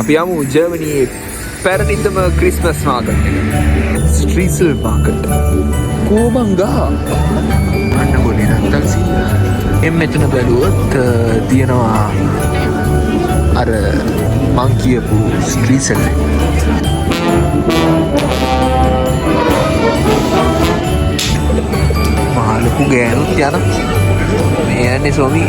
අපි යමු ජර්මනියේ පැරණිතම Christmas market එක. ස්ට්‍රීසල් මාකට්. කෝබංගා. අන්න ගොඩේ නැත්තම් සීලා. මෙතන බැලුවොත් තියෙනවා අර මං කියපු ස්ට්‍රීසල් එක. මාළුකු ගෑනුත් යන මේ යන්නේ සොමි.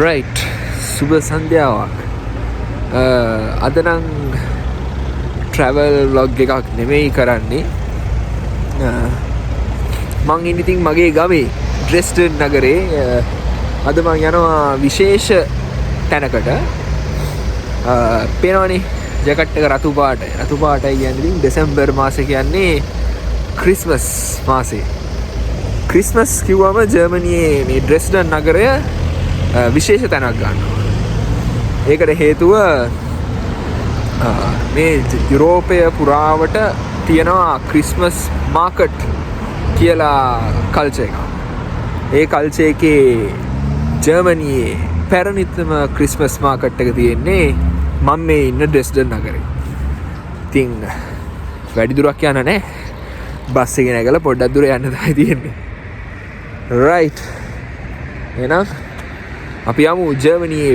රයිට් සුබ සන්ධ්‍යාවක්. අද නම් ට්‍රැවල් ව්ලොග් එකක් නෙමෙයි කරන්නේ. මං ඉතින් මගේ ගමේ ඩ්‍රෙස්ඩන් නගරේ. අද මං යනවා විශේෂ තැනකට. පේනවනේ ජැකට් එක රතු පාටයි. රතු පාටයි කියන්නේ දෙසැම්බර් මාසේ කියන්නේ ක්‍රිස්මස් මාසේ. ක්‍රිස්මස් කිව්වම ජර්මනියේ මේ ඩ්‍රෙස්ඩන් නගරය විශේෂ තැනක් ගන්නවා. ඒකට හේතුව මේ යුරෝපය පුරාවට තියෙනවා ක්‍රිස්මස් මාකට් කියලා කල්චර් එකක්. ඒ කල්චර් එකේ ජර්මනියේ පැරණිතම ක්‍රිස්මස් මාකට් එක තියෙන්නේ මම මේ ඉන්න ඩ්‍රෙස්ඩන් නගරේ. ඉතින් වැඩි දුරක් යන්න නැහැ. බස් එකේ නැගලා පොඩ්ඩක් දුර යන්න තමයි තියෙන්නේ. රයිට්. එහෙනම් අපි යමු ජර්මනියේ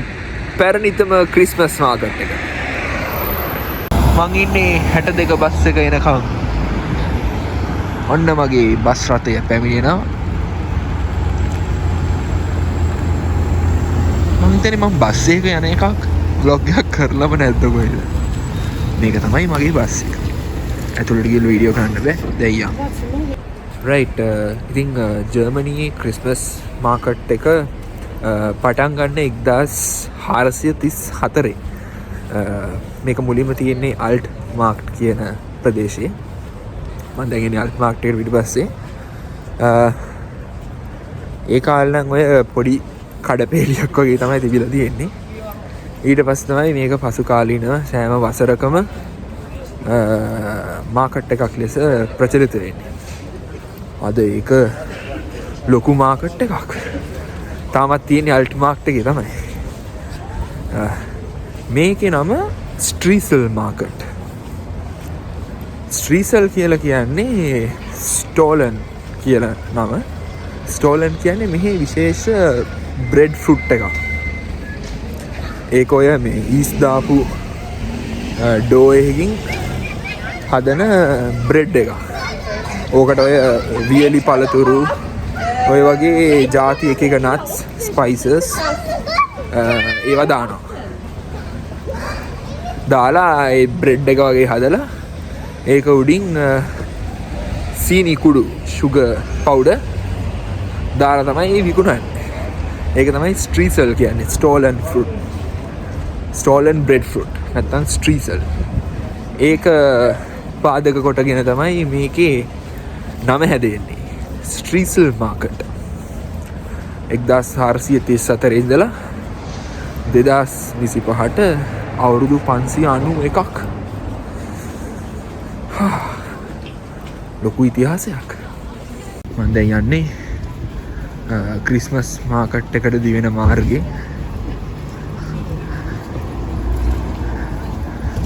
පැරණිතම ක්‍රිස්මස් මාකට් එක. මං ඉන්නේ 62 බස් එක එනකම්. ඔන්න මගේ බස් රථය පැමිණෙනවා. මං හිතන්නේ මම බස් එක යන එකක් vlog එකක් කරලම නැද්ද කොහෙද? මේක තමයි මගේ බස් එක. ඇතුළට ගිහලා වීඩියෝ කරන්න බෑ. දැන් යන්න. රයිට්. ඉතින් ජර්මනියේ ක්‍රිස්මස් මාකට් එක පටන් ගන්න 1434. මේක මුලින්ම තියෙන්නේ අල්ට් මාර්ක්ට් කියන ප්‍රදේශයේ. මම දැන් ඉන්නේ අල්ට් මාර්ක්ට් එකට පිටිපස්සේ. ඒ කාලේ නම් ඔය පොඩි කඩපේලියක් වගේ තමයි තිබිලා තියෙන්නේ. ඊට පස්සේ තමයි මේක පසු කාලීනව සෑම වසරකම මාකට් එකක් ලෙස ප්‍රචලිත වෙන්නේ. අද ඒක ලොකු මාකට් එකක්. තාමත් තියෙන්නේ අල්ට් මාර්ක්ට් එකේ තමයි. මේකේ නම ස්ට්‍රීසල් මාකට්. ස්ට්‍රීසල් කියලා කියන්නේ ස්ටෝලන් කියලා නම. ස්ටෝලන් කියන්නේ මෙහි විශේෂ බ්‍රෙඩ් ෆෘට් එකක්. ඒක ඔය මේ ඊස් දාපු ඩෝ එකකින් හදන බ්‍රෙඩ් එකක්. ඕකට ඔය වියලි පළතුරු ඔය වගේ ජාති එක නට්ස් ස්පයිසස් ඒවා දානවා. දාලා ඒ බ්‍රෙඩ් එක වගේ හදලා ඒක උඩින් සීනි කුඩු sugar powder දාලා තමයි විකුණන්නේ. ඒක තමයි ස්ට්‍රීසල් කියන්නේ. Stolen fruit. Stolen bread fruit නැත්නම් ස්ට්‍රීසල්. ඒක පාදක කොටගෙන තමයි මේකේ නම හැදෙන්නේ. ස්ට්‍රීසල් මාකට්. 1434 ඉඳලා 2025ට අවුරුදු 591ක්. ලොකු ඉතිහාසයක්. මම දැන් යන්නේ ක්‍රිස්මස් මාකට් එකට දිවෙන මාර්ගේ.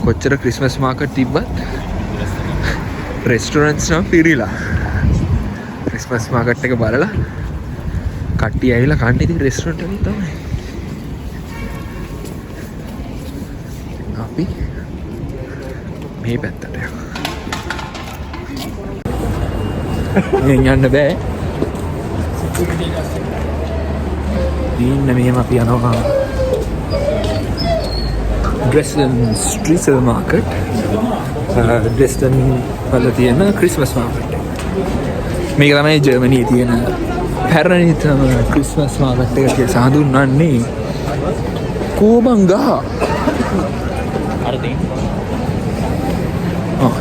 කොච්චර ක්‍රිස්මස් මාකට් තිබ්බත් රෙස්ටොරන්ට්ස් නම් පිරිලා. ක්‍රිස්මස් මාකට් එක බලලා කට්ටිය කට්ටිය ඇවිල්ලා කන්නේ ඉතින් රෙස්ටොරන්ට් එකේ තමයි. අපි මේ පැත්තට යනවා. මෙන් යන්න බෑ. දින්න මෙහෙම අපි යනවා Dresden Streisel Market. Dresden වල තියෙන ක්‍රිස්මස් මාකට් එක. මේක තමයි ජර්මනියේ තියෙන පැරණිතම ක්‍රිස්මස් මාකට් එක කියලා හඳුන්වන්නේ. කෝබන් ගහ. අර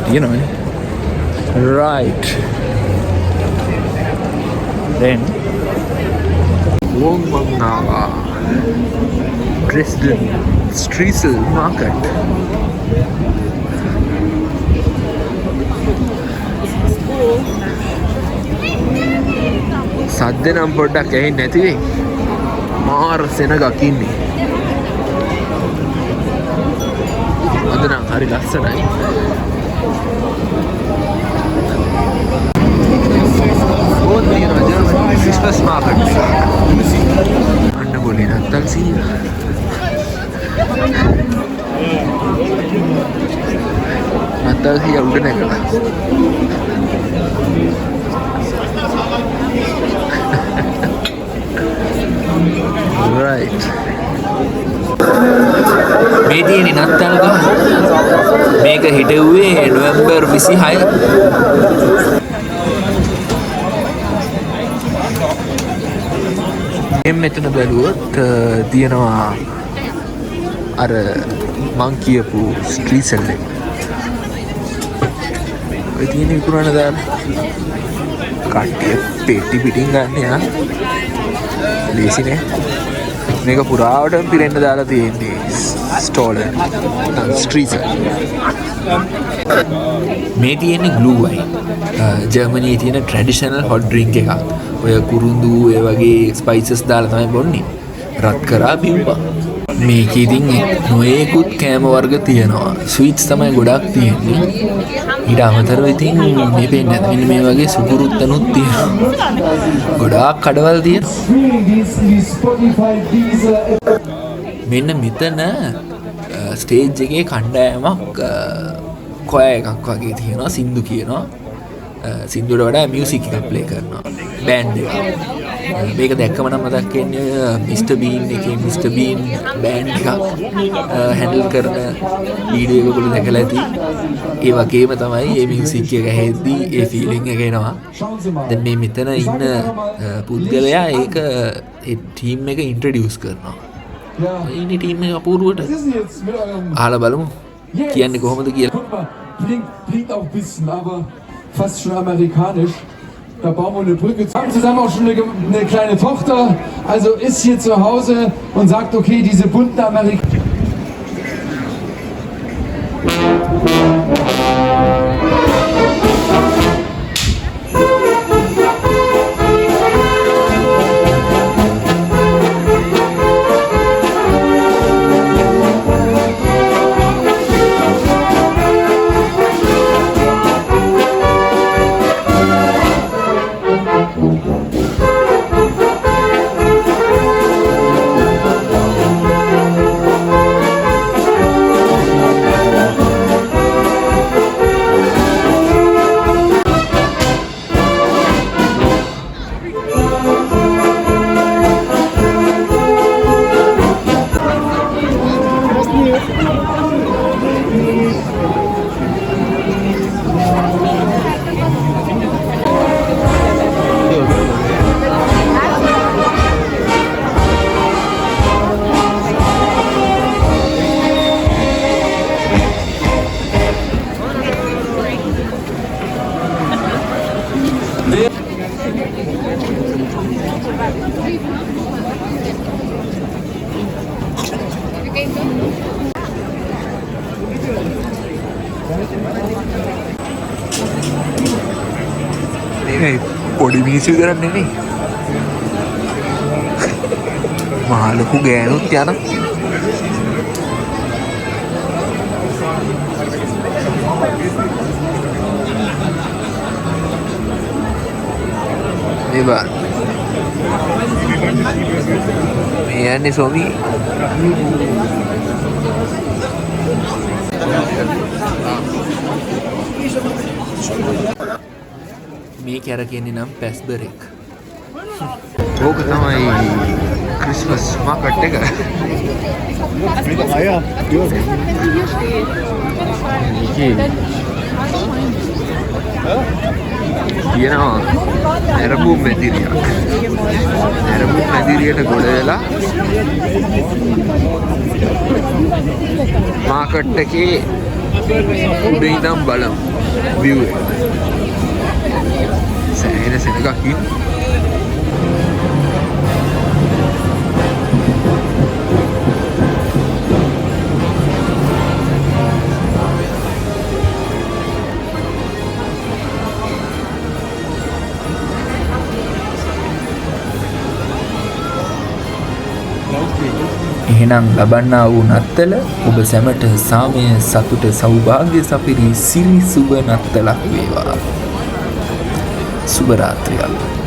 තියෙනවනේ. Right. Then Wohnwagenhaber Dresden Streisel Market. සද්ද නම් පොඩ්ඩක් ඇහෙන්නේ නැති වෙයි. මාර සෙනගක් ඉන්නේ. අද නම් හරි ලස්සනයි. Christmas market. Anda boleh Natal sih. Natal sih udah naik lah. Right. මේදී නේ නත්තල් ගහ. මේක හිටුවේ නොවැම්බර් 26. මෙතන බැලුවොත් තියෙනවා අර මං කියපු ස්ට්‍රීසල් එක. ඔය තියෙන විකුණන දාලා කට්ටිය පෙට්ටි පිටින් ගන්න යා. ලේසි නේ. මේක පුරාවටම පිරෙන්න දාලා තියෙන්නේ ස්ටෝල් එක. ස්ට්‍රීසල්. මේ තියෙන්නේ ග්ලූ වයින්. ජර්මනියේ තියෙන ට්‍රැඩිෂනල් හොට් ඩ්‍රින්ක් එකක්. ඔය කුරුඳු ඒ වගේ ස්පයිසස් දාලා තමයි බොන්නේ. රත් කරා බිව්වා. මේක ඉතින් නොයෙකුත් කෑම වර්ග තියෙනවා. ස්වීට්ස් තමයි ගොඩක් තියෙන්නේ. ඊට අමතරව ඉතින් මේ පෙන්නේ නැද මෙන්න මේ වගේ සුකුරුත්තනුත් තියෙනවා. ගොඩාක් කඩවල් තියෙනවා. මෙන්න මෙතන ස්ටේජ් එකේ කණ්ඩායමක් කොය එකක් වගේ තියෙනවා. සින්දු කියනවා. සින්දුවට වඩා මියුසික් එකක් ප්ලේ කරනවා. බෑන්ඩ් එක. මේක දැක්කම නම් මතක් වෙන්නේ මිස්ටර් බීන් එකේ මිස්ටර් බීන් බෑන්ඩ් එකක් හැන්ඩල් කරන වීඩියෝ එක ඔයගොල්ලෝ දැකලා ඇති. ඒ වගේම තමයි මේ මියුසික් එක ඇහෙද්දී ඒ ෆීලිං එක එනවා. දැන් මේ මෙතන ඉන්න පුද්ගලයා ඒක ඒ ටීම් එක ඉන්ට්‍රොඩියුස් කරනවා. ඉන්නේ ටීම් එක අපූර්වට. අහලා බලමු. කියන්නේ කොහොමද කියලා. Klingt auch ein bisschen, aber fast schon amerikanisch. Da bauen wir eine Brücke. Wir haben zusammen auch schon eine kleine Tochter, also ist hier zu Hause und sagt, okay, diese bunten Amerikaner. පොඩි මිනිස්සු විතරක් නෙමෙයි. මහා ලොකු ගෑනුත් යනවා. මේ බා මේ යන්නේ සොමි. මේ කැරකෙන්නේ නම් පැස්බරෙක්. ඕක තමයි ක්‍රිස්මස් මාකට් එක. තියෙනවා ඇරඹුම් මැදිරියක්. ඇරඹුම් මැදිරියට ගොඩ වෙලා මාකට් එකේ උඩ ඉඳන් බලමු view එක. සෑහෙන සෙනගක් ඉන්න. එහෙනම් ලබන්නා වූ නත්තල ඔබ සැමට සාමය සතුට සෞභාග්‍ය සපිරි සිරි සුබ නත්තලක් වේවා. සුබ රාත්‍රියක්.